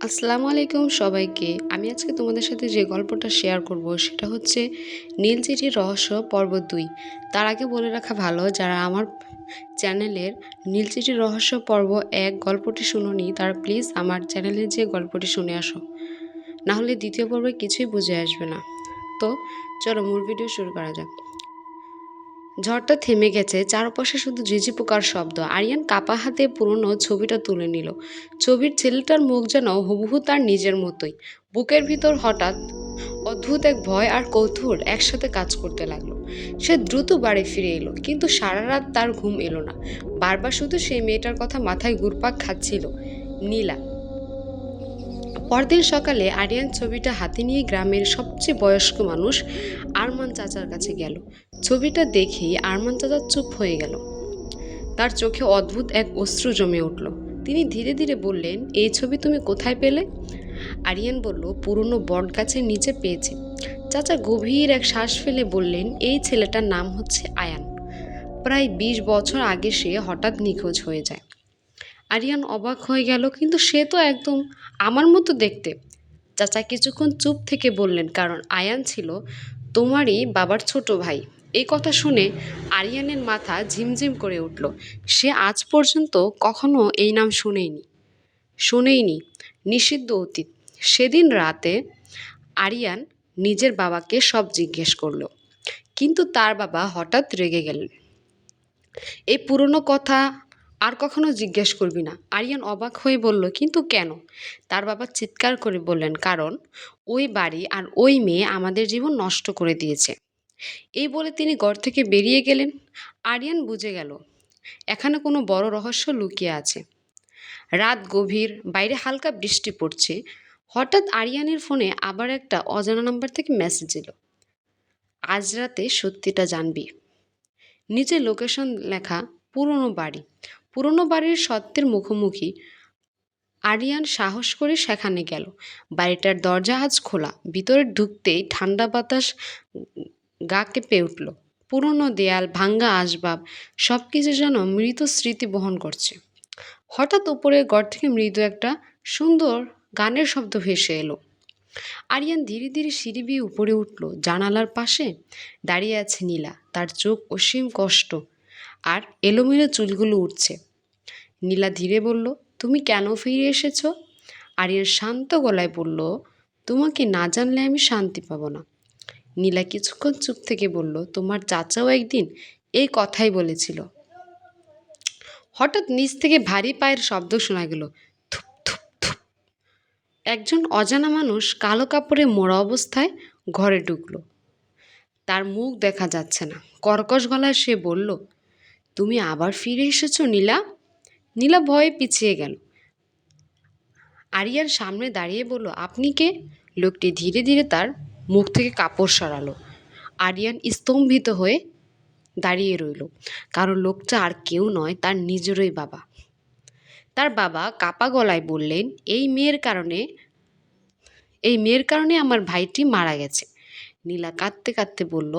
আসসালামু আলাইকুম সবাইকে। আমি আজকে তোমাদের সাথে যে গল্পটা শেয়ার করব সেটা হচ্ছে নীল চিঠির রহস্য পর্ব ২। তার আগে বলে রাখা ভালো, যারা আমার চ্যানেলের নীল চিঠির রহস্য পর্ব ১ গল্পটি শুনোনি তারা প্লিজ আমার চ্যানেলে যে গল্পটি শুনে আসো, না হলে দ্বিতীয় পর্বে কিছুই বুঝে আসবে না। তো চলো মূল ভিডিও শুরু করা যাক। ঝড়টা থেমে গেছে, চারপাশে শুধু ঝিঝি পোকার শব্দ। আরিয়ান কাপা হাতে পুরনো ছবিটা তুলে নিল। ছবির ছেলেটার মুখ যেন হুবহু তার নিজের মতোই। বুকের ভিতর হঠাৎ অদ্ভুত এক ভয় আর কৌতূহল একসাথে কাজ করতে লাগলো। সে দ্রুত বাড়ি ফিরে এলো, কিন্তু সারা রাত তার ঘুম এলো না। বারবার শুধু সেই মেয়েটার কথা মাথায় ঘুরপাক খাচ্ছিল, নীলা। পরদিন সকালে আরিয়ান ছবিটা হাতে নিয়ে গ্রামের সবচেয়ে বয়স্ক মানুষ আরমান চাচার কাছে গেল। ছবিটা দেখেই আরমান চাচা চুপ হয়ে গেল। তার চোখে অদ্ভুত এক অশ্রু জমে উঠল। তিনি ধীরে ধীরে বললেন, এই ছবি তুমি কোথায় পেলে? আরিয়ান বলল, পুরনো বট গাছের নিচে পেয়েছে। চাচা গভীর এক শ্বাস ফেলে বললেন, এই ছেলেটার নাম হচ্ছে আয়ান। প্রায় ২০ বছর আগে সে হঠাৎ নিখোঁজ হয়ে যায়। আরিয়ান অবাক হয়ে গেল, কিন্তু সে তো একদম আমার মতো দেখতে। চাচা কিছুক্ষণ চুপ থেকে বললেন, কারণ আয়ান ছিল তোমারই বাবার ছোট ভাই। এই কথা শুনে আরিয়ানের মাথা ঝিমঝিম করে উঠল। সে আজ পর্যন্ত কখনো এই নাম শুনেইনি। নিষিদ্ধ অতীত। সেদিন রাতে আরিয়ান নিজের বাবাকে সব জিজ্ঞেস করলো, কিন্তু তার বাবা হঠাৎ রেগে গেলেন। এই পুরনো কথা আর কখনো জিজ্ঞেস করবি না। আরিয়ান অবাক হয়ে বলল, কিন্তু কেন? তার বাবা চিৎকার করে বললেন, কারণ ওই বাড়ি আর ওই মেয়ে আমাদের জীবন নষ্ট করে দিয়েছে। এই বলে তিনি ঘর থেকে বেরিয়ে গেলেন। আরিয়ান বুঝে গেল এখানে কোনো বড় রহস্য লুকিয়ে আছে। রাত গভীর, বাইরে হালকা বৃষ্টি পড়ছে। হঠাৎ আরিয়ানের ফোনে আবার একটা অজানা নাম্বার থেকে মেসেজ এলো, আজ রাতে সত্যিটা জানবি। নিচে লোকেশন লেখা, পুরনো বাড়ির সত্যের মুখোমুখি। আরিয়ান সাহস করে সেখানে গেল। বাড়িটার দরজা আজ খোলা। ভিতরে ঢুকতেই ঠান্ডা বাতাস গা কেঁপে উঠল। পুরনো দেয়াল, ভাঙ্গা আসবাব, সব কিছু যেন মৃত স্মৃতি বহন করছে। হঠাৎ উপরের ঘর থেকে মৃদু একটা সুন্দর গানের শব্দ ভেসে এলো। আরিয়ান ধীরে ধীরে সিঁড়ি বেয়ে উপরে উঠল। জানালার পাশে দাঁড়িয়ে আছে নীলা। তার চোখ অসীম কষ্ট আর এলোমেলো চুলগুলো উঠছে। নীলা ধীরে বলল, তুমি কেন ফিরে এসেছো? আরিয়ান শান্ত গলায় বলল, তোমাকে না জানলে আমি শান্তি পাবো না। নীলা কিছুক্ষণ চুপ থেকে বলল, তোমার চাচাও একদিন এই কথাই বলেছিল। হঠাৎ নিচ থেকে ভারী পায়ের শব্দ শোনা গেল, থুপ থুপ থুপ। একজন অজানা মানুষ কালো কাপড়ে মোড়া অবস্থায় ঘরে ঢুকলো। তার মুখ দেখা যাচ্ছে না। কর্কশ গলায় সে বলল, তুমি আবার ফিরে এসেছো নীলা? নীলা ভয়ে পিছিয়ে গেল। আরিয়ার সামনে দাঁড়িয়ে বলল, আপনি কে? লোকটি ধীরে ধীরে তার মুখ থেকে কাপড় সরালো। আরিয়ান স্তম্ভিত হয়ে দাঁড়িয়ে রইল, কারণ লোকটা আর কেউ নয়, তার নিজেরই বাবা। তার বাবা কাপা গলায় বললেন, এই মেয়ের কারণে আমার ভাইটি মারা গেছে। নীলা কাঁদতে কাঁদতে বলল,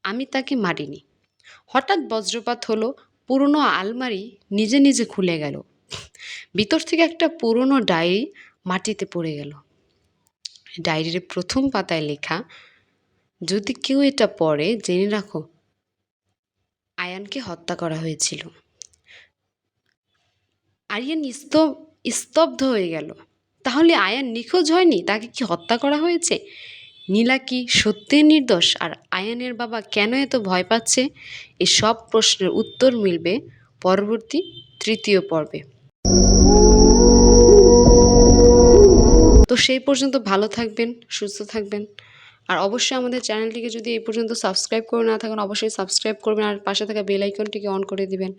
আমি তাকে মারিনি। হঠাৎ বজ্রপাত হলো। পুরনো আলমারি নিজে নিজে খুলে গেল। ভিতর থেকে একটা পুরনো ডায়েরি মাটিতে পড়ে গেল। ডায়েরির প্রথম পাতায় লেখা, যদি কেউ এটা পড়ে জেনে রাখো, আয়ানকে হত্যা করা হয়েছিল। আরিয়ান স্তব্ধ হয়ে গেল। তাহলে আয়ান নিখোঁজ হয়নি, তাকে কি হত্যা করা হয়েছে? নীলা কি সত্যিই নির্দোষ? আর আয়ানের বাবা কেন এত ভয় পাচ্ছে? এই সব প্রশ্নের উত্তর মিলবে পরবর্তী ৩য় পর্বে। তো সেই পর্যন্ত ভালো থাকবেন, সুস্থ থাকবেন। আর অবশ্যই আমাদের চ্যানেলটিকে যদি এই পর্যন্ত সাবস্ক্রাইব করে না থাকেন, অবশ্যই সাবস্ক্রাইব করবেন আর পাশে থাকা বেল আইকনটিকে অন করে দিবেন।